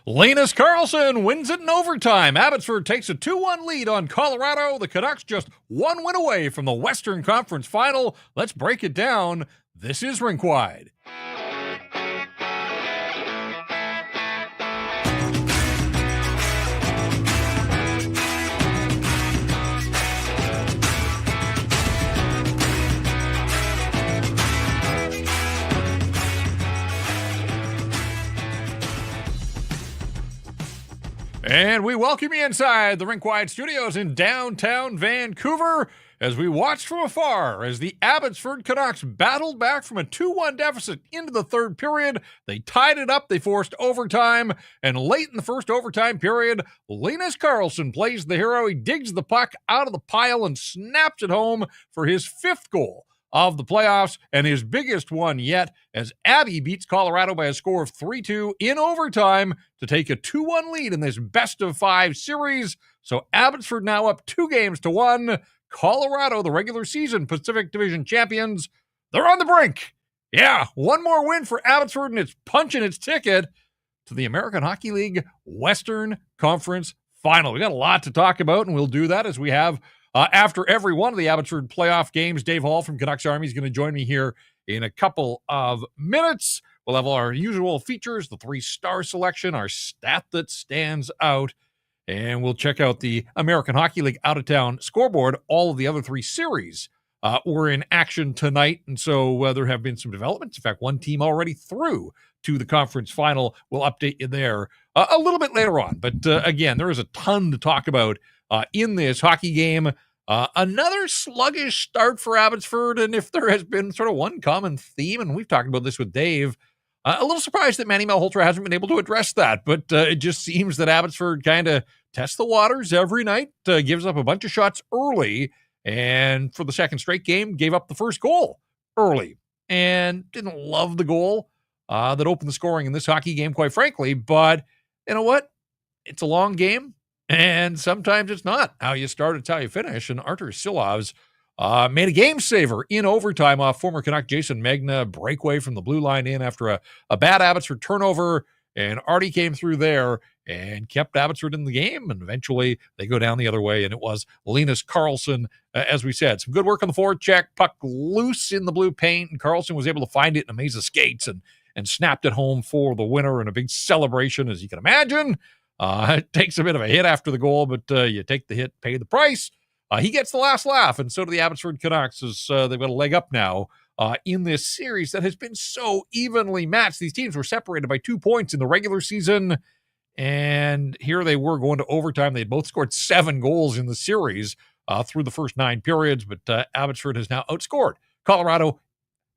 Linus Karlsson wins it in overtime. Abbotsford takes a 2-1 lead on Colorado. The Canucks just one win away from the Western Conference Final. Let's break it down. This is Rink Wide. And we welcome you inside the Rink Wide Studios in downtown Vancouver as we watched from afar as the Abbotsford Canucks battled back from a 2-1 deficit into the third period. They tied it up, they forced overtime, and late in the first overtime period, Linus Karlsson plays the hero. He digs the puck out of the pile and snaps it home for his fifth goal of the playoffs and his biggest one yet as Abby beats Colorado by a score of 3-2 in overtime to take a 2-1 lead in this best-of-5 series. So Abbotsford now up 2-1. Colorado, the regular season Pacific Division champions, they're on the brink. Yeah, one more win for Abbotsford and it's punching its ticket to the American Hockey League Western Conference Final. We got a lot to talk about and we'll do that as we have after every one of the Abbotsford playoff games. Dave Hall from Canucks Army is going to join me here in a couple of minutes. We'll have all our usual features, the 3-star selection, our stat that stands out, and we'll check out the American Hockey League out-of-town scoreboard. All of the other 3 series were in action tonight, and so there have been some developments. In fact, one team already through to the conference final. We'll update you there a little bit later on. But again, there is a ton to talk about in this hockey game. Another sluggish start for Abbotsford, and if there has been sort of one common theme, and we've talked about this with Dave, a little surprised that Manny Malhotra hasn't been able to address that, but it just seems that Abbotsford kind of tests the waters every night, gives up a bunch of shots early, and for the second straight game, gave up the first goal early, and didn't love the goal that opened the scoring in this hockey game, quite frankly, but you know what? It's a long game. And sometimes it's not. How you start, it's how you finish. And Artur Silovs made a game saver in overtime off former Canuck Jason Megna, breakaway from the blue line in after a bad Abbotsford turnover. And Artie came through there and kept Abbotsford in the game. And eventually they go down the other way. And it was Linus Karlsson, as we said. Some good work on the forward check. Puck loose in the blue paint. And Karlsson was able to find it in a maze of skates and snapped it home for the winner in a big celebration, as you can imagine. It takes a bit of a hit after the goal, but you take the hit, pay the price. He gets the last laugh, and so do the Abbotsford Canucks as they've got a leg up now in this series that has been so evenly matched. These teams were separated by 2 points in the regular season, and here they were going to overtime. They had both scored 7 goals in the series through the first 9 periods, but Abbotsford has now outscored Colorado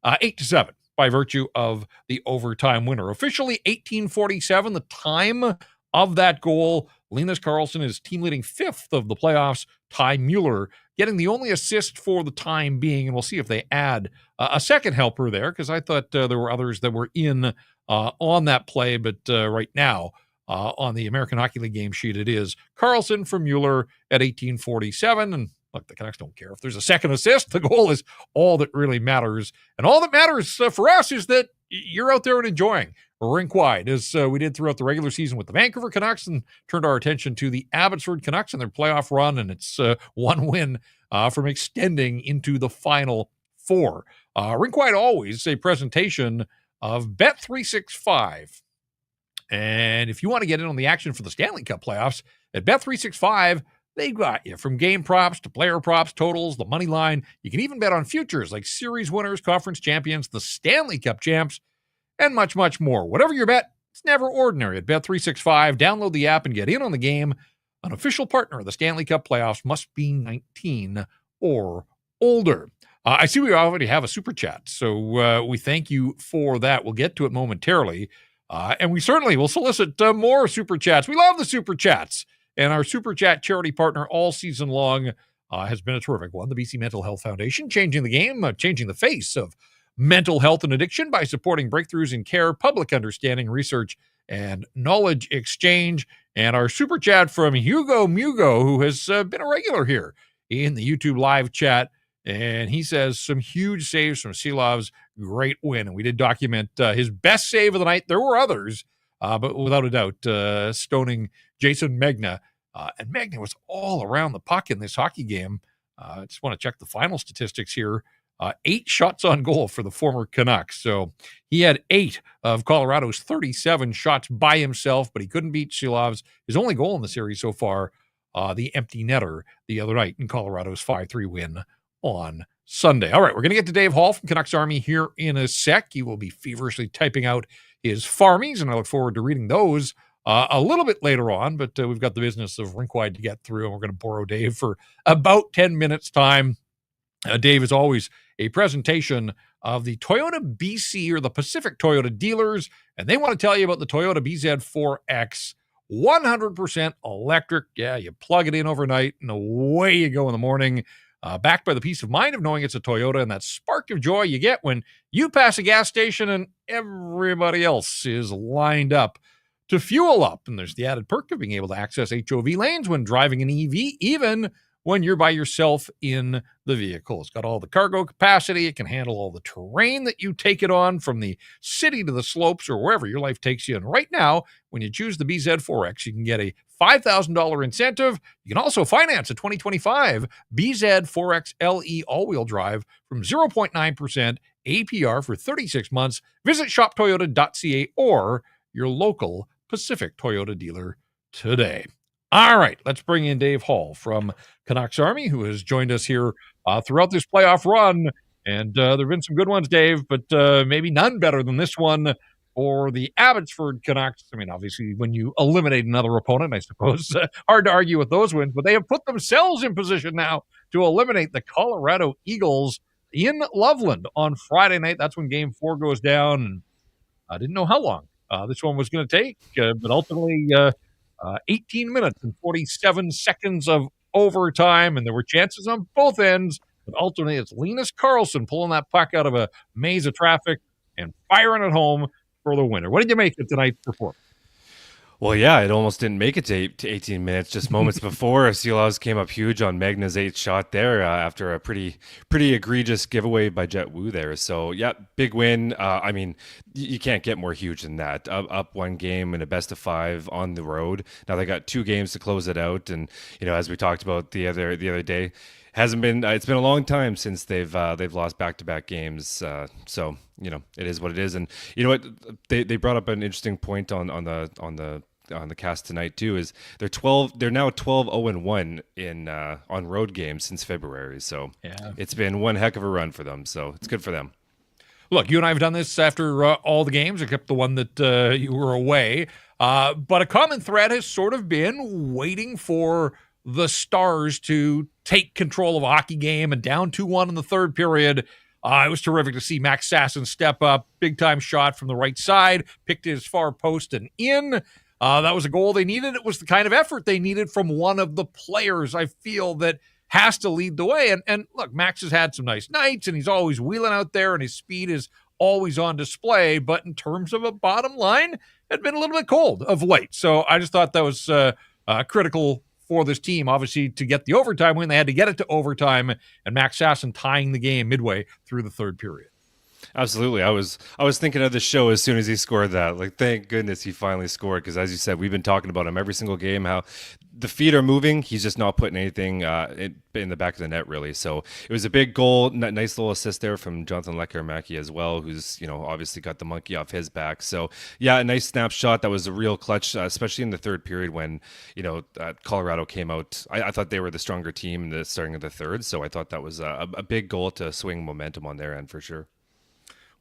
8-7 by virtue of the overtime winner. Officially 18:47, the time of that goal. Linus Karlsson is team leading 5th of the playoffs. Ty Mueller getting the only assist for the time being, and we'll see if they add a second helper there, because I thought there were others that were in on that play, but right now on the American Hockey League game sheet, it is Karlsson for Mueller at 18:47, and look, the Canucks don't care if there's a second assist. The goal is all that really matters, and all that matters for us is that you're out there and enjoying Rink Wide, as we did throughout the regular season with the Vancouver Canucks, and turned our attention to the Abbotsford Canucks and their playoff run, and it's one win from extending into the Final Four. Rink Wide always a presentation of Bet365. And if you want to get in on the action for the Stanley Cup playoffs, at Bet365, they've got you from game props to player props, totals, the money line. You can even bet on futures like series winners, conference champions, the Stanley Cup champs, and much, much more. Whatever your bet, it's never ordinary at Bet365. Download the app and get in on the game. An official partner of the Stanley Cup playoffs, must be 19 or older. I see we already have a super chat, so we thank you for that. We'll get to it momentarily. And we certainly will solicit more super chats. We love the super chats. And our super chat charity partner all season long has been a terrific one, the BC Mental Health Foundation, changing the game, changing the face of mental health and addiction by supporting breakthroughs in care, public understanding, research, and knowledge exchange. And our super chat from Hugo Mugo, who has been a regular here in the YouTube live chat. And he says some huge saves from Silovs, great win. And we did document his best save of the night. There were others, but without a doubt, stoning Jason Megna. And Megna was all around the puck in this hockey game. I just want to check the final statistics here. 8 shots on goal for the former Canucks. So he had 8 of Colorado's 37 shots by himself, but he couldn't beat Shilov's. His only goal in the series so far, the empty netter the other night in Colorado's 5-3 win on Sunday. All right, we're going to get to Dave Hall from Canucks Army here in a sec. He will be feverishly typing out his farmies, and I look forward to reading those a little bit later on, but we've got the business of Rink Wide to get through, and we're going to borrow Dave for about 10 minutes time. Dave, is always a presentation of the Toyota BC, or the Pacific Toyota dealers, and they want to tell you about the Toyota BZ4X, 100% electric. Yeah, you plug it in overnight, and away you go in the morning, backed by the peace of mind of knowing it's a Toyota and that spark of joy you get when you pass a gas station and everybody else is lined up to fuel up. And there's the added perk of being able to access HOV lanes when driving an EV, even when you're by yourself in the vehicle. It's got all the cargo capacity. It can handle all the terrain that you take it on, from the city to the slopes or wherever your life takes you. And right now, when you choose the BZ4X, you can get a $5,000 incentive. You can also finance a 2025 BZ4X LE all-wheel drive from 0.9% APR for 36 months. Visit shoptoyota.ca or your local Pacific Toyota dealer today. All right, let's bring in Dave Hall from Canucks Army, who has joined us here throughout this playoff run. And there have been some good ones, Dave, but maybe none better than this one for the Abbotsford Canucks. I mean, obviously, when you eliminate another opponent, I suppose, hard to argue with those wins, but they have put themselves in position now to eliminate the Colorado Eagles in Loveland on Friday night. That's when Game 4 goes down, and I didn't know how long this one was going to take, but ultimately 18 minutes and 47 seconds of overtime, and there were chances on both ends, but ultimately it's Linus Karlsson pulling that puck out of a maze of traffic and firing it home for the winner. What did you make of tonight's performance? Well, yeah, it almost didn't make it to 18 minutes. Just moments before, Silovs came up huge on Megna's 8th shot there after a pretty egregious giveaway by Jet Wu there. So, yeah, big win. I mean, you can't get more huge than that. Up one game in a best of 5 on the road. Now they got 2 games to close it out, and as we talked about the other day, hasn't been. It's been a long time since they've lost back-to-back games. So it is what it is. And you know what, they brought up an interesting point on the cast tonight too. Is they're now 12-0-1 in on road games since February. So yeah, it's been one heck of a run for them. So it's good for them. Look, you and I have done this after all the games, except the one that you were away. But a common thread has sort of been waiting for the Stars to take control of a hockey game, and down 2-1 in the third period. It was terrific to see Max Sasson step up, big-time shot from the right side, picked his far post and in. That was a goal they needed. It was the kind of effort they needed from one of the players, I feel, that has to lead the way. And look, Max has had some nice nights, and he's always wheeling out there, and his speed is always on display. But in terms of a bottom line, it had been a little bit cold of late. So I just thought that was critical for this team, obviously, to get the overtime win. They had to get it to overtime, and Max Sasson tying the game midway through the third period. Absolutely. I was thinking of the show as soon as he scored that. Like, thank goodness he finally scored, because as you said, we've been talking about him every single game, how the feet are moving. He's just not putting anything in the back of the net, really. So it was a big goal. Nice little assist there from Jonathan Lekkerimäki as well, who's, obviously got the monkey off his back. So, yeah, a nice snapshot. That was a real clutch, especially in the third period when, Colorado came out. I thought they were the stronger team in the starting of the third. So I thought that was a big goal to swing momentum on their end for sure.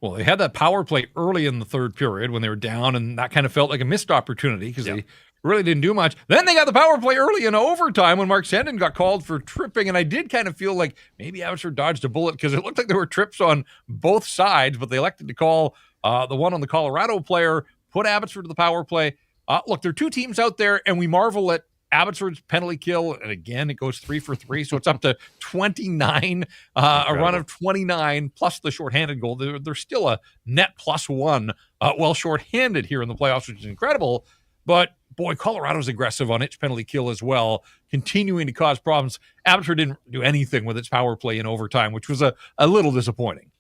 Well, they had that power play early in the third period when they were down, and that kind of felt like a missed opportunity because they really didn't do much. Then they got the power play early in overtime when Mark Sandin got called for tripping, and I did kind of feel like maybe Abbotsford dodged a bullet because it looked like there were trips on both sides, but they elected to call the one on the Colorado player, put Abbotsford to the power play. Look, there are 2 teams out there, and we marvel at Abbotsford's penalty kill, and again, it goes 3 for 3, so it's up to 29, a run of 29, plus the shorthanded goal. They're still a net +1, well shorthanded here in the playoffs, which is incredible. But, boy, Colorado's aggressive on its penalty kill as well, continuing to cause problems. Abbotsford didn't do anything with its power play in overtime, which was a little disappointing.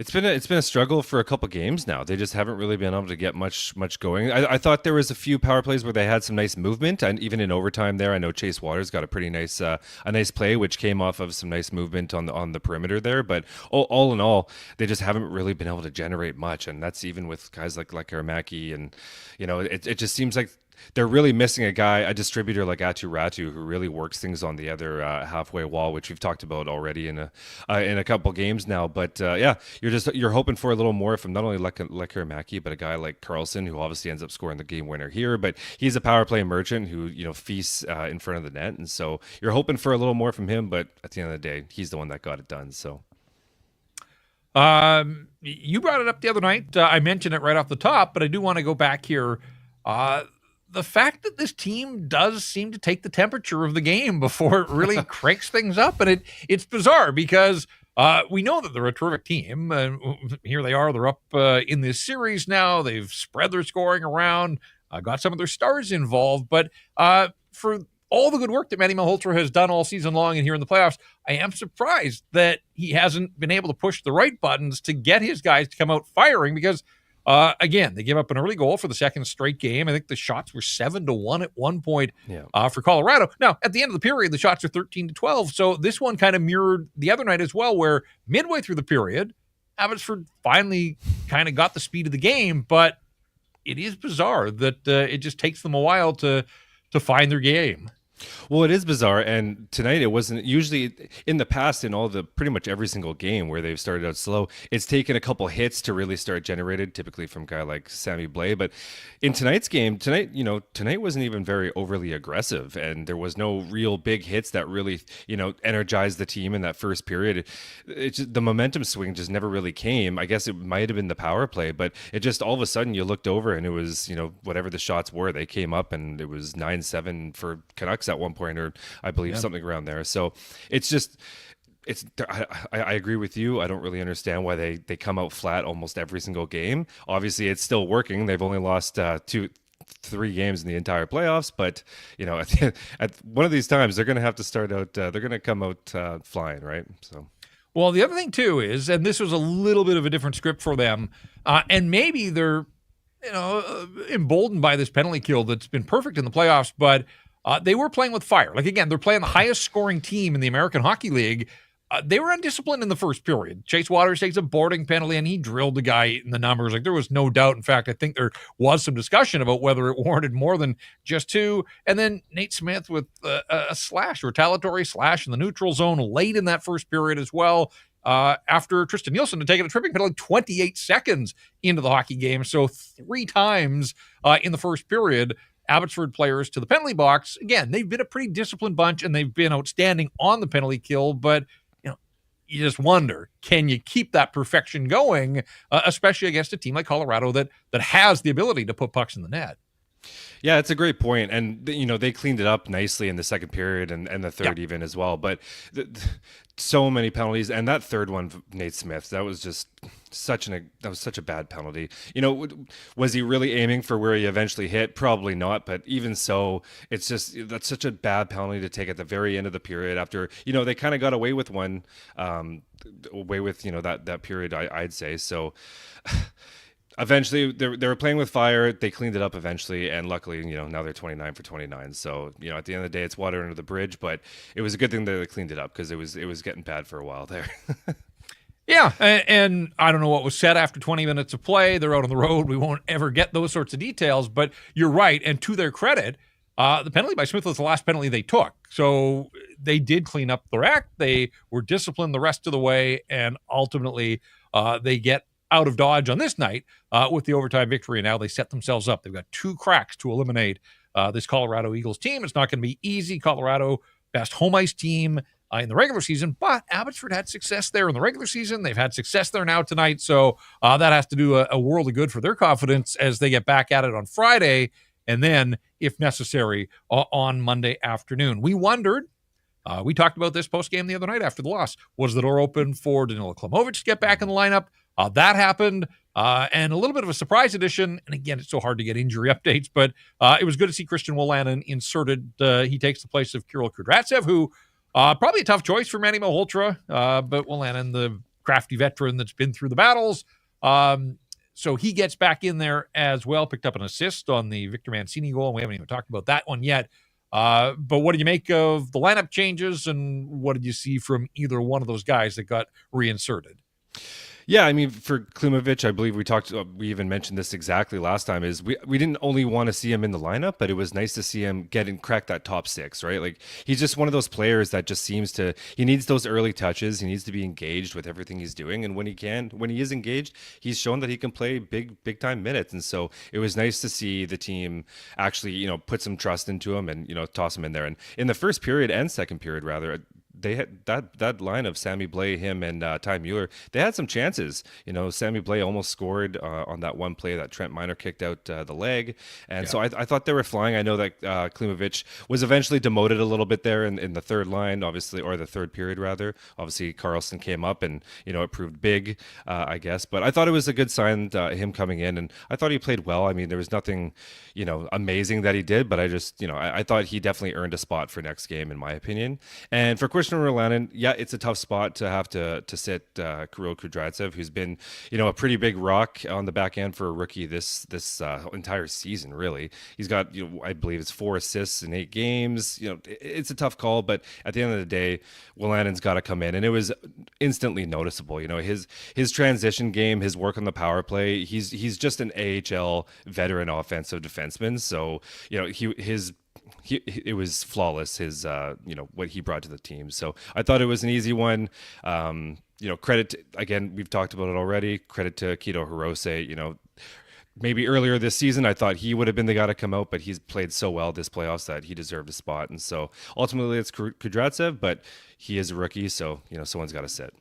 It's been a struggle for a couple games now. They just haven't really been able to get much going. I thought there was a few power plays where they had some nice movement, and even in overtime there, I know Chase Waters got a pretty nice a nice play, which came off of some nice movement on the perimeter there. But all in all, they just haven't really been able to generate much, and that's even with guys like Lekkerimäki, and it just seems like they're really missing a distributor like Atu Ratu, who really works things on the other halfway wall, which we've talked about already in a couple games now. But yeah, you're hoping for a little more from not only Lekkerimäki, but a guy like Carlson, who obviously ends up scoring the game winner here. But he's a power play merchant who feasts in front of the net, and so you're hoping for a little more from him. But at the end of the day, he's the one that got it done. So. You brought it up the other night. I mentioned it right off the top, but I do want to go back here. The fact that this team does seem to take the temperature of the game before it really cranks things up. And it's bizarre because we know that they're a terrific team. Here they are. They're up in this series now. They've spread their scoring around, got some of their stars involved. But for all the good work that Manny Malhotra has done all season long and here in the playoffs, I am surprised that he hasn't been able to push the right buttons to get his guys to come out firing because again, they gave up an early goal for the second straight game. I think the shots were 7-1 at one point for Colorado. Now, at the end of the period, the shots are 13-12. So this one kind of mirrored the other night as well, where midway through the period, Abbotsford finally kind of got the speed of the game. But it is bizarre that it just takes them a while to find their game. Well, it is bizarre, and tonight it wasn't. Usually, in the past, in pretty much every single game where they've started out slow, it's taken a couple hits to really start generated, typically from a guy like Sammy Blais. But in tonight's game, tonight wasn't even very overly aggressive, and there was no real big hits that really, energized the team in that first period. The momentum swing just never really came. I guess it might have been the power play, but it just all of a sudden you looked over and it was, whatever the shots were, they came up and it was 9-7 for Canucks at one point, or I believe something around there. So I agree with you. I don't really understand why they come out flat almost every single game. Obviously it's still working. They've only lost 2-3 games in the entire playoffs, but at one of these times they're going to have to start out they're going to come out flying, right? So well, the other thing too is, and this was a little bit of a different script for them, and maybe they're emboldened by this penalty kill that's been perfect in the playoffs, but they were playing with fire. Like, again, they're playing the highest scoring team in the American Hockey League. They were undisciplined in the first period. Chase Waters takes a boarding penalty, and he drilled the guy in the numbers. Like, there was no doubt. In fact, I think there was some discussion about whether it warranted more than just 2. And then Nate Smith with a slash, retaliatory slash in the neutral zone late in that first period as well. After Tristan Nielsen had taken a tripping penalty 28 seconds into the hockey game. So 3 times in the first period, Abbotsford players to the penalty box. Again, they've been a pretty disciplined bunch, and they've been outstanding on the penalty kill, but you just wonder, can you keep that perfection going, especially against a team like Colorado that has the ability to put pucks in the net? Yeah, it's a great point. And, they cleaned it up nicely in the second period and the third even as well. But so many penalties. And that third one, Nate Smith, that was just such a bad penalty. Was he really aiming for where he eventually hit? Probably not. But even so, that's such a bad penalty to take at the very end of the period after, they kind of got away with one, that period, I'd say. So eventually, they were playing with fire. They cleaned it up eventually, and luckily, now they're 29 for 29. So, at the end of the day, it's water under the bridge. But it was a good thing that they cleaned it up because it was getting bad for a while there. Yeah, and I don't know what was said after 20 minutes of play. They're out on the road. We won't ever get those sorts of details. But you're right, and to their credit, the penalty by Smith was the last penalty they took. So they did clean up their act. They were disciplined the rest of the way, and ultimately they get out of Dodge on this night with the overtime victory, and now they set themselves up. They've got 2 cracks to eliminate this Colorado Eagles team. It's not going to be easy. Colorado, best home ice team in the regular season, but Abbotsford had success there in the regular season. They've had success there now tonight, so that has to do a world of good for their confidence as they get back at it on Friday, and then, if necessary, on Monday afternoon. We wondered, we talked about this post-game the other night after the loss. Was the door open for Danila Klimovich to get back in the lineup? That happened, and a little bit of a surprise edition. And again, it's so hard to get injury updates, but it was good to see Christian Wolanin inserted. He takes the place of Kirill Kudratsev, who probably a tough choice for Manny Malhotra, but Wolanin, the crafty veteran that's been through the battles. So he gets back in there as well, picked up an assist on the Victor Mancini goal, and we haven't even talked about that one yet. But what did you make of the lineup changes, and what did you see from either one of those guys that got reinserted? Yeah, I mean, for Klimovich, I believe we even mentioned this exactly last time, is we didn't only want to see him in the lineup, but it was nice to see him get and crack that top six, right? Like, he's just one of those players that just he needs those early touches. He needs to be engaged with everything he's doing. And when he is engaged, he's shown that he can play big time minutes. And so it was nice to see the team actually, put some trust into him and, toss him in there. And in the first period and second period, rather, they had that line of Sammy Blais, him, and Ty Mueller. They had some chances. Sammy Blais almost scored on that one play that Trent Miner kicked out the leg. And so I thought they were flying. I know that Klimovich was eventually demoted a little bit there in the third line, obviously, or the third period, rather. Obviously, Carlson came up and, it proved big, I guess. But I thought it was a good sign, him coming in. And I thought he played well. I mean, there was nothing, amazing that he did. But I just, I thought he definitely earned a spot for next game, in my opinion. And for Christian Rolanen, yeah, it's a tough spot to have to sit Kirill Kudryavtsev, who's been, a pretty big rock on the back end for a rookie this entire season. Really, he's got, I believe it's 4 assists in 8 games. It's a tough call, but at the end of the day, Rolanen's got to come in, and it was instantly noticeable. His transition game, his work on the power play. He's just an AHL veteran offensive defenseman, so it was flawless, his what he brought to the team. So I thought it was an easy one. Credit again, we've talked about it already, credit to Kito Hirose. Maybe earlier this season I thought he would have been the guy to come out, but he's played so well this playoffs that he deserved a spot. And so ultimately it's Kudryavtsev, but he is a rookie, so someone's got to sit.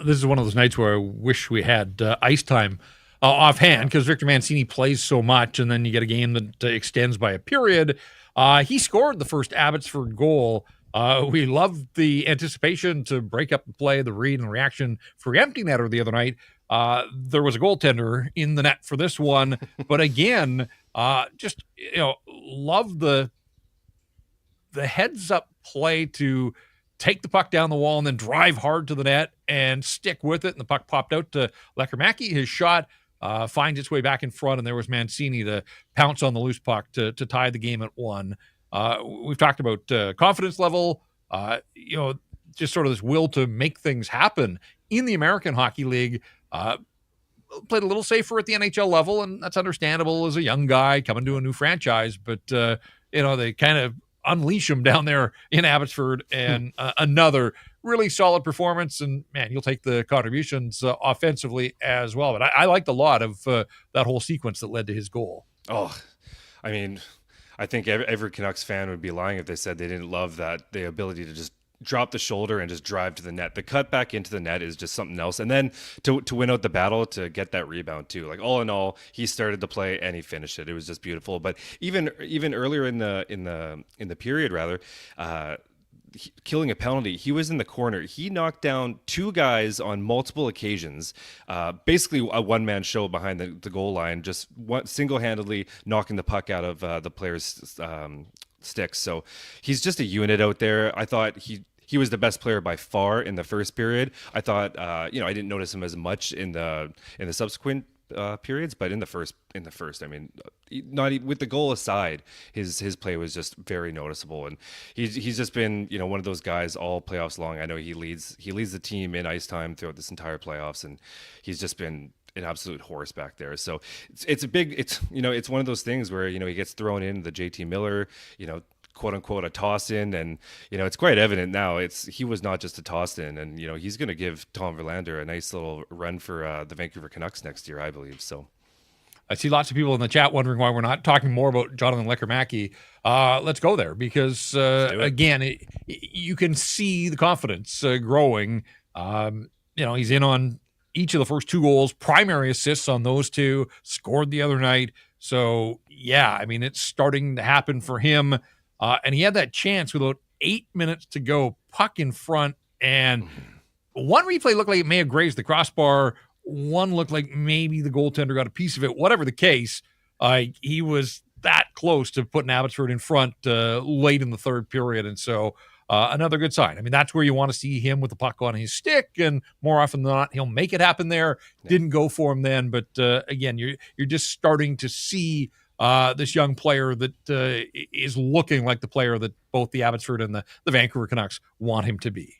This is one of those nights where I wish we had ice time offhand, because Victor Mancini plays so much, and then you get a game that extends by a period. He scored the first Abbotsford goal. We loved the anticipation to break up the play, the read, and reaction for empty netter the other night. There was a goaltender in the net for this one, but again, just love the heads up play to take the puck down the wall and then drive hard to the net and stick with it. And the puck popped out to Lekkerimäki. His shot finds its way back in front, and there was Mancini to pounce on the loose puck to tie the game at 1. We've talked about confidence level, just sort of this will to make things happen in the American Hockey League. Played a little safer at the NHL level, and that's understandable as a young guy coming to a new franchise. But, they kind of unleash him down there in Abbotsford, and another really solid performance. And, man, you'll take the contributions offensively as well. But I liked a lot of that whole sequence that led to his goal. Oh, I mean, I think every Canucks fan would be lying if they said they didn't love the ability to just drop the shoulder and just drive to the net. The cut back into the net is just something else. And then to win out the battle, to get that rebound too. Like, all in all, he started the play and he finished it. It was just beautiful. But even earlier in the period, rather, killing a penalty, he was in the corner. He knocked down 2 guys on multiple occasions, basically a one-man show behind the goal line, just single-handedly knocking the puck out of the player's sticks. So he's just a unit out there. I thought he was the best player by far in the first period. I thought I didn't notice him as much in the subsequent periods, but in the first, I mean, not with the goal aside, his play was just very noticeable, and he's just been one of those guys all playoffs long. I know he leads the team in ice time throughout this entire playoffs, and he's just been an absolute horse back there. So it's one of those things where he gets thrown in the JT Miller, quote unquote a toss in, and it's quite evident now he was not just a toss in, and he's going to give Tom Verlander a nice little run for the Vancouver Canucks next year, I believe. So I see lots of people in the chat wondering why we're not talking more about Jonathan Lekkerimäki. Let's go there, because again, you can see the confidence growing. He's in on each of the first 2 goals, primary assists on those 2, scored the other night. So yeah, I mean, it's starting to happen for him. And he had that chance with about 8 minutes to go, puck in front, and one replay looked like it may have grazed the crossbar. One looked like maybe the goaltender got a piece of it. Whatever the case, he was that close to putting Abbotsford in front late in the third period. And so another good sign. I mean, that's where you want to see him with the puck on his stick, and more often than not, he'll make it happen there. Yeah. Didn't go for him then, but again, you're just starting to see this young player that is looking like the player that both the Abbotsford and the Vancouver Canucks want him to be.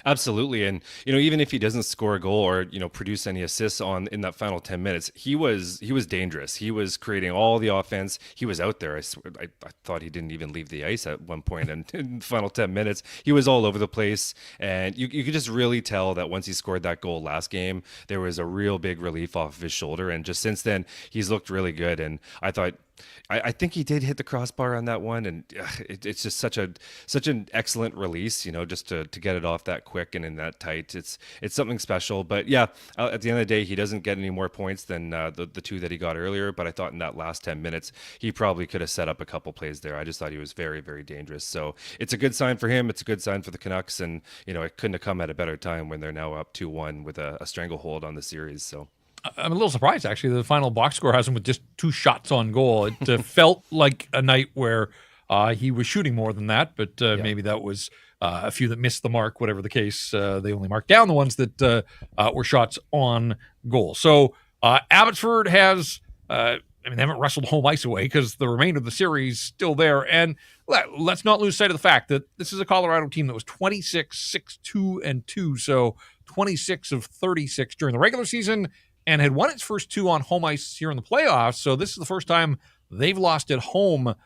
Absolutely. And, even if he doesn't score a goal or, produce any assists in that final 10 minutes, he was dangerous. He was creating all the offense. He was out there. I thought he didn't even leave the ice at one point. And in the final 10 minutes, he was all over the place. And you could just really tell that once he scored that goal last game, there was a real big relief off of his shoulder. And just since then, he's looked really good. And I think he did hit the crossbar on that one, and it's just such an excellent release, just to get it off that quick and in that tight. It's something special. But yeah, at the end of the day, he doesn't get any more points than the two that he got earlier. But I thought in that last 10 minutes, he probably could have set up a couple plays there. I just thought he was very, very dangerous. So it's a good sign for him. It's a good sign for the Canucks, and it couldn't have come at a better time when they're now up 2-1 with a stranglehold on the series. So. I'm a little surprised, actually. The final box score has him with just 2 shots on goal. It felt like a night where he was shooting more than that, but maybe that was a few that missed the mark, whatever the case. They only marked down the ones that were shots on goal. So Abbotsford has, they haven't wrestled home ice away because the remainder of the series still there. And let's not lose sight of the fact that this is a Colorado team that was 26-6-2-2, so 26 of 36 during the regular season, and had won its first 2 on home ice here in the playoffs. So this is the first time they've lost at home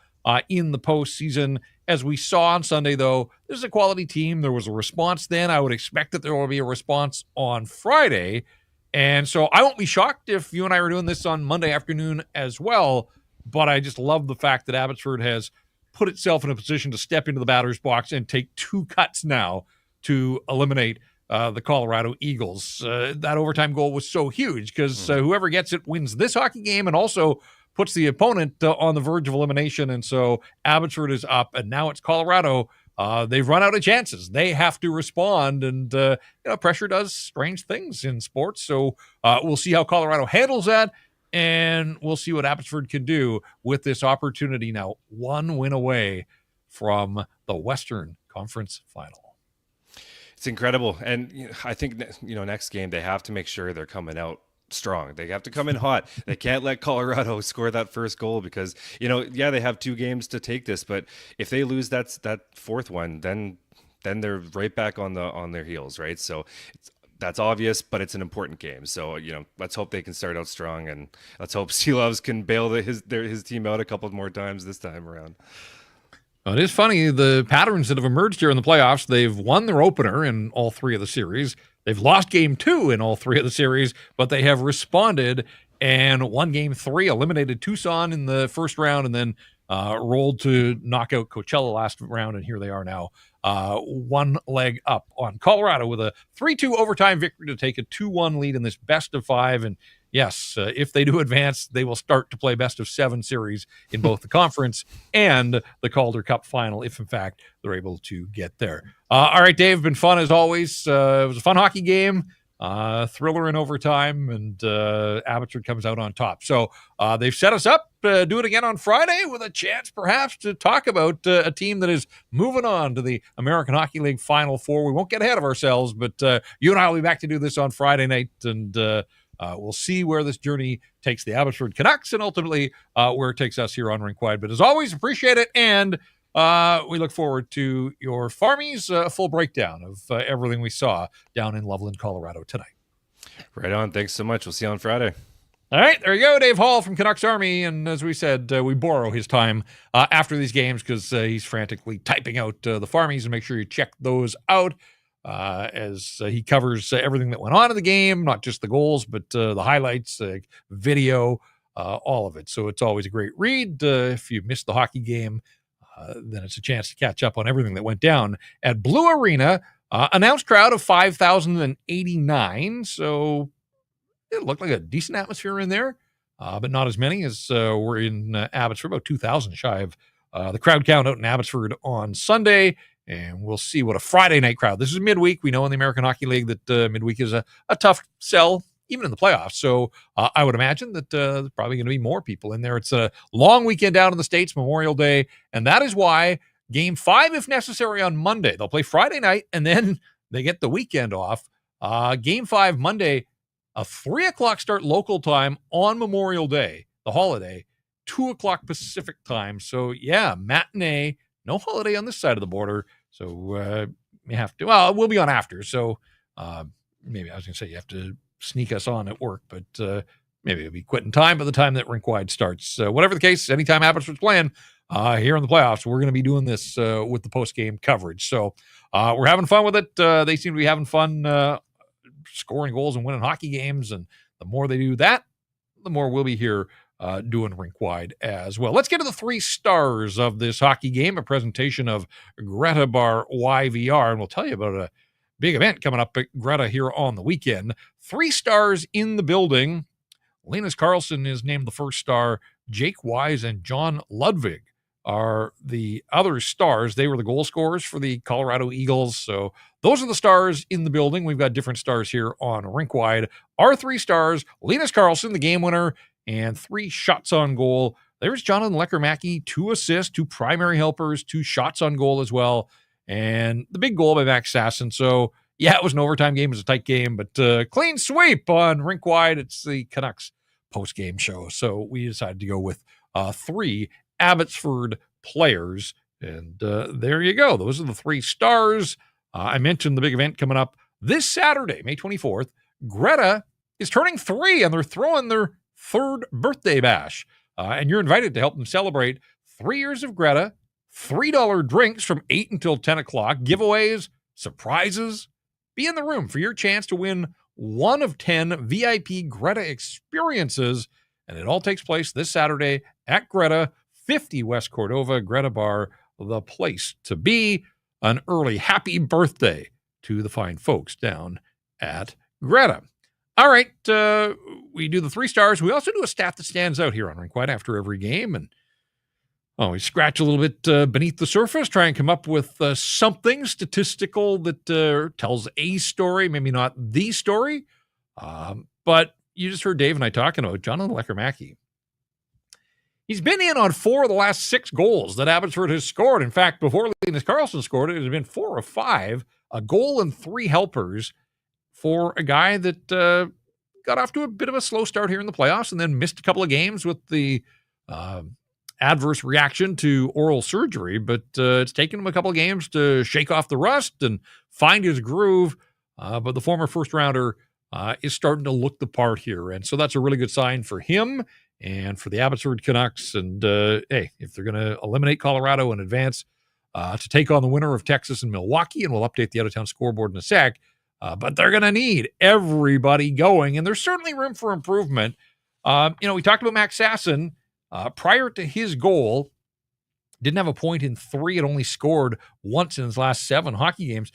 in the postseason. As we saw on Sunday, though, this is a quality team. There was a response then. I would expect that there will be a response on Friday. And so I won't be shocked if you and I were doing this on Monday afternoon as well. But I just love the fact that Abbotsford has put itself in a position to step into the batter's box and take 2 cuts now to eliminate the Colorado Eagles. That overtime goal was so huge because whoever gets it wins this hockey game and also puts the opponent on the verge of elimination. And so Abbotsford is up, and now it's Colorado. They've run out of chances. They have to respond, and pressure does strange things in sports. So we'll see how Colorado handles that, and we'll see what Abbotsford can do with this opportunity now. 1 win away from the Western Conference Final. It's incredible. And I think, next game, they have to make sure they're coming out strong. They have to come in hot. They can't let Colorado score that first goal because, they have 2 games to take this. But if they lose that 4th one, then they're right back on their heels, right? So that's obvious, but it's an important game. So, let's hope they can start out strong, and let's hope Seelovs can bail his team out a couple more times this time around. Well, it is funny, the patterns that have emerged here in the playoffs. They've won their opener in all 3 of the series. They've lost game 2 in all 3 of the series, but they have responded and won game 3, eliminated Tucson in the first round, and then rolled to knock out Coachella last round, and here they are now, 1 leg up on Colorado with a 3-2 overtime victory to take a 2-1 lead in this best of 5. And yes, if they do advance, they will start to play best of 7 series in both the conference and the Calder Cup final, if in fact they're able to get there. All right, Dave, been fun as always. It was a fun hockey game. Thriller in overtime, and Abbotsford comes out on top. So they've set us up. Do it again on Friday with a chance perhaps to talk about a team that is moving on to the American Hockey League Final Four. We won't get ahead of ourselves, but you and I will be back to do this on Friday night, and we'll see where this journey takes the Abbotsford Canucks and ultimately where it takes us here on Rink Wide. But as always, appreciate it, and we look forward to your Farmies, a full breakdown of everything we saw down in Loveland, Colorado tonight. Right on. Thanks so much. We'll see you on Friday. All right, there you go, Dave Hall from Canucks Army. And as we said, we borrow his time after these games because he's frantically typing out the Farmies, and make sure you check those out as he covers everything that went on in the game, not just the goals, but the highlights, video, all of it. So it's always a great read. If you missed the hockey game, then it's a chance to catch up on everything that went down at Blue Arena. Announced crowd of 5,089. So it looked like a decent atmosphere in there, but not as many as were in Abbotsford, about 2,000 shy of the crowd count out in Abbotsford on Sunday. And we'll see what a Friday night crowd. This is midweek. We know in the American Hockey League that midweek is a tough sell, even in the playoffs. So I would imagine that there's probably going to be more people in there. It's a long weekend down in the States, Memorial Day, and that is why Game 5, if necessary, on Monday. They'll play Friday night, and then they get the weekend off. Game 5 Monday, a 3 o'clock start local time on Memorial Day, the holiday, 2 o'clock Pacific time. So, yeah, matinee, no holiday on this side of the border. So, you have to, well, we'll be on after. So, maybe I was going to say you have to sneak us on at work, but maybe it'll be quitting time by the time that Rink Wide starts. Whatever the case, anytime Abbotsford's playing here in the playoffs, we're going to be doing this with the post-game coverage. So we're having fun with it. They seem to be having fun scoring goals and winning hockey games. And the more they do that, the more we'll be here doing Rink Wide as well. Let's get to the 3 stars of this hockey game, a presentation of Greta Bar YVR. And we'll tell you about a big event coming up at Greta here on the weekend. 3 stars in the building. Linus Karlsson is named the first star. Jake Wise and John Ludwig are the other stars. They were the goal scorers for the Colorado Eagles. So those are the stars in the building. We've got different stars here on Rink Wide. Our 3 stars, Linus Karlsson, the game winner, and 3 shots on goal. There's Jonathan Lekkerimäki, 2 assists, 2 primary helpers, 2 shots on goal as well. And the big goal by Max Sasson. So, yeah, it was an overtime game. It was a tight game, but clean sweep on Rink Wide. It's the Canucks post-game show. So we decided to go with 3 Abbotsford players. And there you go. Those are the 3 stars. I mentioned the big event coming up this Saturday, May 24th. Greta is turning 3, and they're throwing their 3rd birthday bash. And you're invited to help them celebrate 3 years of Greta, $3 drinks from 8 until 10 o'clock, giveaways, surprises. Be in the room for your chance to win 1 of 10 VIP Greta experiences. And it all takes place this Saturday at Greta, 50 West Cordova, Greta Bar, the place to be. An early happy birthday to the fine folks down at Greta. All right, we do the 3 stars. We also do a stat that stands out here on Rink Wide after every game. And we scratch a little bit beneath the surface, try and come up with something statistical that tells a story, maybe not the story. But you just heard Dave and I talking about Jonathan Lekkerimäki. He's been in on 4 of the last 6 goals that Abbotsford has scored. In fact, before Linus Karlsson scored, it has been 4 of 5, a goal and 3 helpers for a guy that got off to a bit of a slow start here in the playoffs and then missed a couple of games with the adverse reaction to oral surgery, but it's taken him a couple of games to shake off the rust and find his groove. But the former first rounder is starting to look the part here. And so that's a really good sign for him and for the Abbotsford Canucks. And hey, if they're going to eliminate Colorado in advance to take on the winner of Texas and Milwaukee, and we'll update the out-of-town scoreboard in a sec, but they're going to need everybody going. And there's certainly room for improvement. We talked about Max Sasson. Prior to his goal, didn't have a point in 3. Had only scored once in his last 7 hockey games.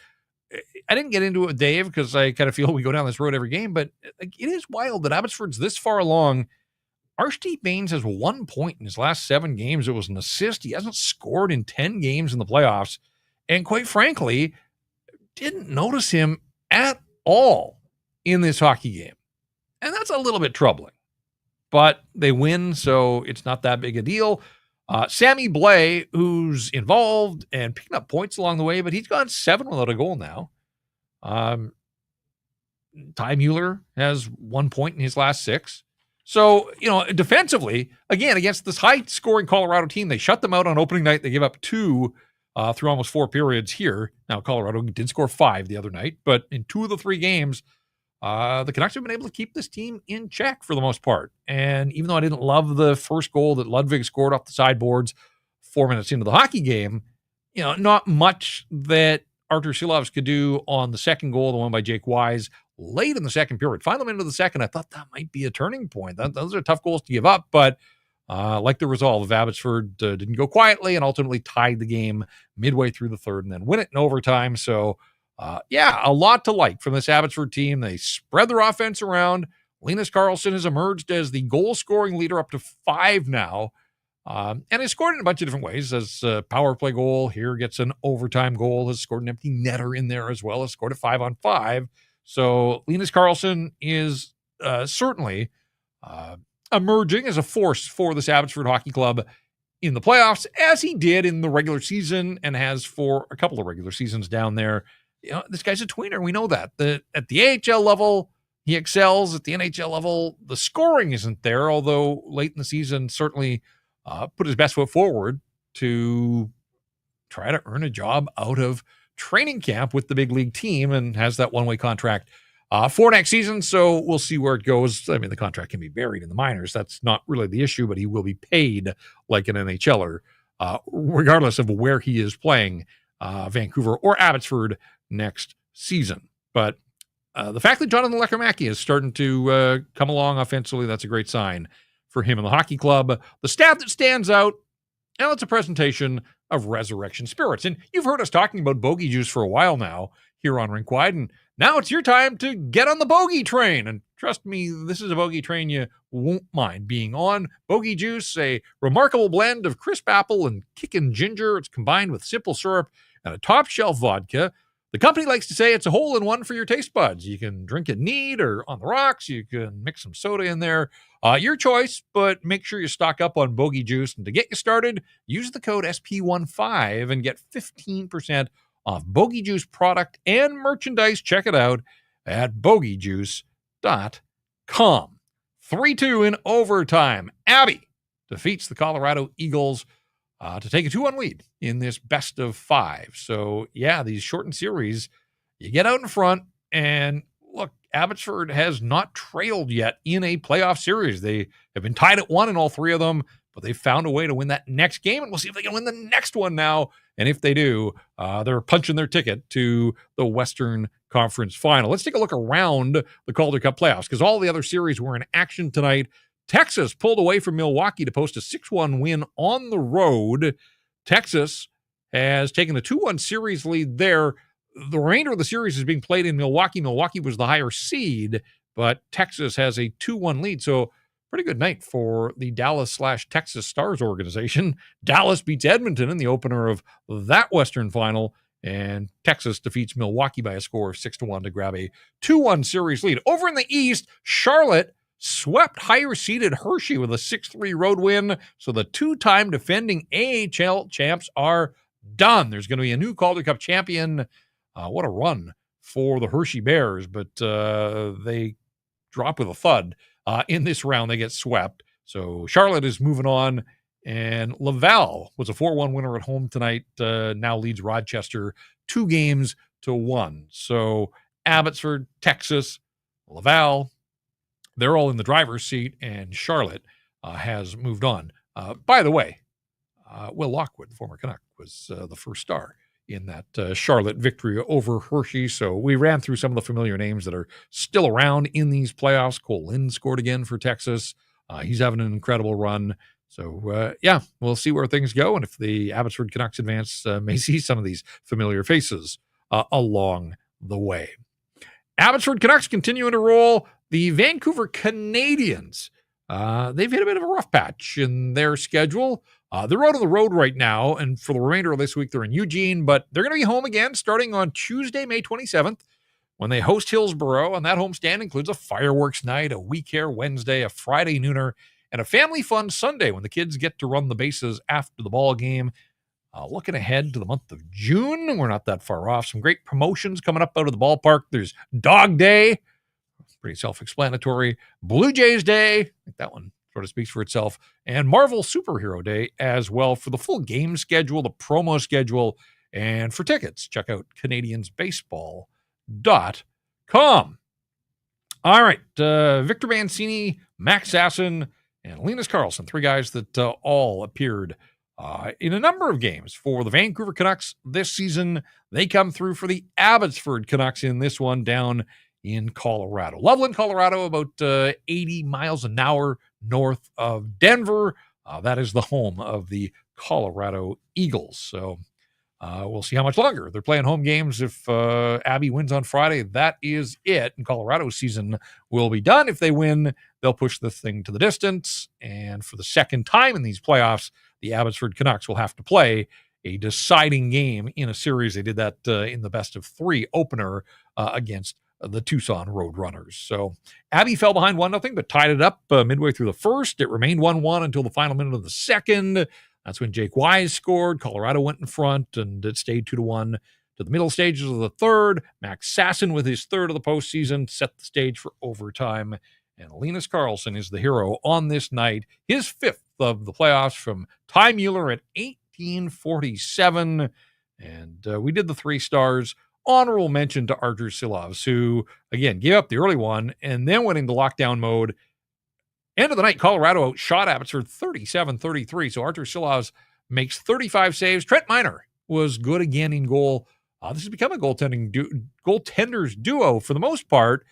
I didn't get into it with Dave because I kind of feel we go down this road every game, but it is wild that Abbotsford's this far along. Archie Baines has 1 point in his last 7 games. It was an assist. He hasn't scored in 10 games in the playoffs. And quite frankly, didn't notice him at all in this hockey game. And that's a little bit troubling. But they win, so it's not that big a deal. Sammy Blais, who's involved and picking up points along the way, but he's gone 7 without a goal now. Ty Mueller has 1 point in his last 6. So, defensively, again, against this high-scoring Colorado team, they shut them out on opening night. They give up 2 through almost 4 periods here. Now, Colorado did score 5 the other night, but in 2 of the 3 games, the Canucks have been able to keep this team in check for the most part. And even though I didn't love the first goal that Ludwig scored off the sideboards 4 minutes into the hockey game, not much that Artur Silovs could do on the second goal, the one by Jake Wise, late in the second period. Final minute of the second, I thought that might be a turning point. Those are tough goals to give up, but like the resolve of Abbotsford didn't go quietly and ultimately tied the game midway through the third and then win it in overtime. So, a lot to like from this Abbotsford team. They spread their offense around. Linus Karlsson has emerged as the goal-scoring leader up to 5 now. And has scored in a bunch of different ways. As a power play goal, here gets an overtime goal, has scored an empty netter in there as well, has scored a 5-on-5. So Linus Karlsson is certainly emerging as a force for this Abbotsford Hockey Club. in the playoffs, as he did in the regular season and has for a couple of regular seasons down there. This guy's a tweener. We know that. At the AHL level, he excels. At the NHL level, the scoring isn't there, although late in the season certainly put his best foot forward to try to earn a job out of training camp with the big league team and has that one-way contract for next season. So we'll see where it goes. I mean, the contract can be buried in the minors. That's not really the issue, but he will be paid like an NHLer, regardless of where he is playing, Vancouver or Abbotsford next season. But the fact that Jonathan Lekkerimäki is starting to come along offensively, that's a great sign for him in the hockey club. The stat that stands out, and it's a presentation of Resurrection Spirits. And you've heard us talking about bogey juice for a while now here on Rink Wide, and now it's your time to get on the bogey train. And trust me, this is a bogey train you won't mind being on. Bogey juice, a remarkable blend of crisp apple and kickin' ginger. It's combined with simple syrup and a top-shelf vodka. The company likes to say it's a hole-in-one for your taste buds. You can drink it neat or on the rocks. You can mix some soda in there. Your choice, but make sure you stock up on bogey juice. And to get you started, use the code SP15 and get 15% off bogey juice product and merchandise. Check it out at bogeyjuice.com. 3-2 in overtime. Abby defeats the Colorado Eagles to take a 2-1 lead in this best of 5. So, yeah, these shortened series, you get out in front, and look, Abbotsford has not trailed yet in a playoff series. They have been tied at 1 in all 3 of them, but they found a way to win that next game, and we'll see if they can win the next one now. And if they do, they're punching their ticket to the Western Conference Final. Let's take a look around the Calder Cup playoffs, because all the other series were in action tonight. Texas pulled away from Milwaukee to post a 6-1 win on the road. Texas has taken a 2-1 series lead there. The remainder of the series is being played in Milwaukee. Milwaukee was the higher seed, but Texas has a 2-1 lead. So pretty good night for the Dallas/Texas Stars organization. Dallas beats Edmonton in the opener of that Western Final, and Texas defeats Milwaukee by a score of 6-1 to grab a 2-1 series lead. Over in the East, Charlotte swept higher-seeded Hershey with a 6-3 road win, so the two-time defending AHL champs are done. There's going to be a new Calder Cup champion. What a run for the Hershey Bears, but they drop with a thud. In this round, they get swept. So Charlotte is moving on, and Laval was a 4-1 winner at home tonight, now leads Rochester 2-1. So Abbotsford, Texas, Laval, they're all in the driver's seat, and Charlotte has moved on. By the way, Will Lockwood, former Canuck, was the first star in that Charlotte victory over Hershey. So we ran through some of the familiar names that are still around in these playoffs. Cole Lind scored again for Texas. He's having an incredible run. So, yeah, we'll see where things go. And if the Abbotsford Canucks advance, may see some of these familiar faces along the way. Abbotsford Canucks continuing to roll. The Vancouver Canadians, they've hit a bit of a rough patch in their schedule. They're out on the road right now, and for the remainder of this week, they're in Eugene, but they're going to be home again starting on Tuesday, May 27th, when they host Hillsborough, and that homestand includes a fireworks night, a We Care Wednesday, a Friday nooner, and a family fun Sunday when the kids get to run the bases after the ball game. Looking ahead to the month of June, we're not that far off. Some great promotions coming up out of the ballpark. There's Dog Day, pretty self-explanatory. Blue Jays Day, I think that one sort of speaks for itself, and Marvel Superhero Day as well. For the full game schedule, the promo schedule, and for tickets, check out CanadiansBaseball.com. All right, Victor Mancini, Max Sasson, and Linus Karlsson, 3 guys that all appeared in a number of games for the Vancouver Canucks this season. They come through for the Abbotsford Canucks in this one down in Colorado. Loveland, Colorado, about 80 miles an hour north of Denver. That is the home of the Colorado Eagles. So we'll see how much longer they're playing home games. If Abby wins on Friday, that is it. And Colorado's season will be done. If they win, they'll push this thing to the distance. And for the second time in these playoffs, the Abbotsford Canucks will have to play a deciding game in a series. They did that in the best of 3 opener against the Tucson Roadrunners. So Abby fell behind 1-0, but tied it up midway through the first. It remained 1-1 until the final minute of the second. That's when Jake Wise scored. Colorado went in front, and it stayed 2-1 to the middle stages of the third. Max Sasson, with his third of the postseason, set the stage for overtime. And Linus Karlsson is the hero on this night, his fifth of the playoffs from Ty Mueller at 1847. And we did the 3 stars. Honorable mention to Artur Silovs, who, again, gave up the early one and then went into lockdown mode. End of the night, Colorado outshot Abbotsford 37-33. So Artur Silovs makes 35 saves. Trent Miner was good again in goal. This has become a goaltenders duo for the most part,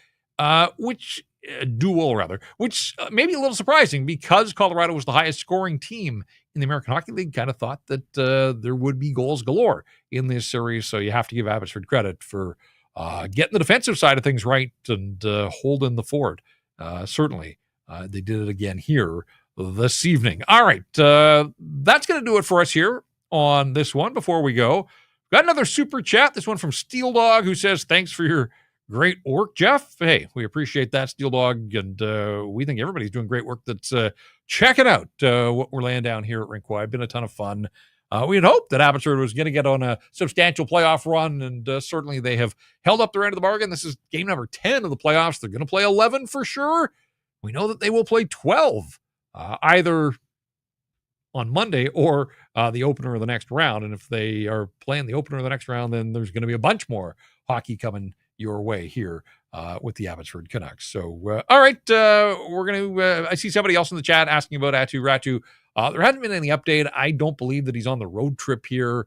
which may be a little surprising because Colorado was the highest scoring team in the American Hockey League. Kind of thought that there would be goals galore in this series. So you have to give Abbotsford credit for getting the defensive side of things right and holding the fort. Certainly. They did it again here this evening. All right. That's going to do it for us here on this one. Before we go, got another super chat. This one from Steel Dog, who says, thanks for your great work, Jeff. Hey, we appreciate that, Steel Dog. And we think everybody's doing great work that's checking out what we're laying down here at Rink Wide. Been a ton of fun. We had hoped that Abbotsford was going to get on a substantial playoff run, and certainly they have held up their end of the bargain. This is game number 10 of the playoffs. They're going to play 11 for sure. We know that they will play 12, either on Monday or the opener of the next round. And if they are playing the opener of the next round, then there's going to be a bunch more hockey coming your way here with the Abbotsford Canucks. So, all right, we're going to, I see somebody else in the chat asking about Aatu Räty. There hasn't been any update. I don't believe that he's on the road trip here.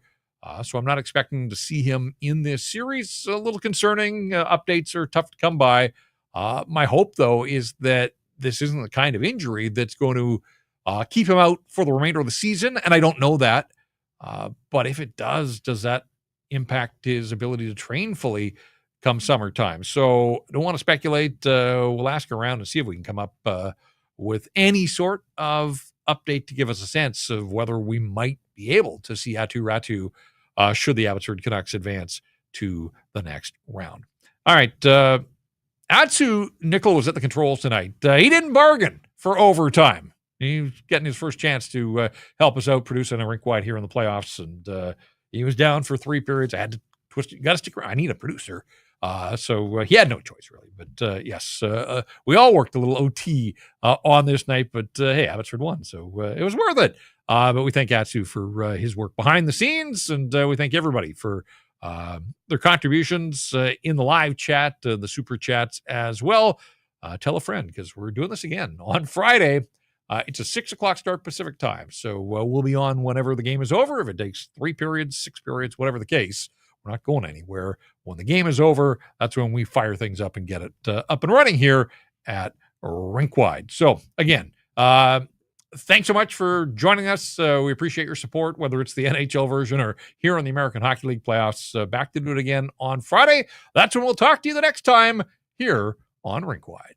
So I'm not expecting to see him in this series. A little concerning. Updates are tough to come by. My hope, though, is that this isn't the kind of injury that's going to keep him out for the remainder of the season. And I don't know that. But if it does that impact his ability to train fully come summertime? So I don't want to speculate. We'll ask around and see if we can come up with any sort of update to give us a sense of whether we might be able to see Aatu Räty should the Abbotsford Canucks advance to the next round. All right. Atsu Nickel was at the controls tonight. He didn't bargain for overtime. He was getting his first chance to help us out producing a Rink Wide here in the playoffs, and he was down for 3 periods. I had to twist it. You got to stick around. I need a producer. So he had no choice, really. But yes, we all worked a little OT on this night, but hey, Abbotsford won, so it was worth it. But we thank Atsu for his work behind the scenes, and we thank everybody for their contributions in the live chat, the super chats as well. Tell a friend, because we're doing this again on Friday. It's a 6:00 start Pacific time, so we'll be on whenever the game is over. If it takes 3 periods, 6 periods, whatever the case, we're not going anywhere. When the game is over, that's when we fire things up and get it up and running here at Rink Wide. So again, thanks so much for joining us. We appreciate your support, whether it's the NHL version or here on the American Hockey League playoffs. Back to do it again on Friday. That's when we'll talk to you the next time here on Rink Wide.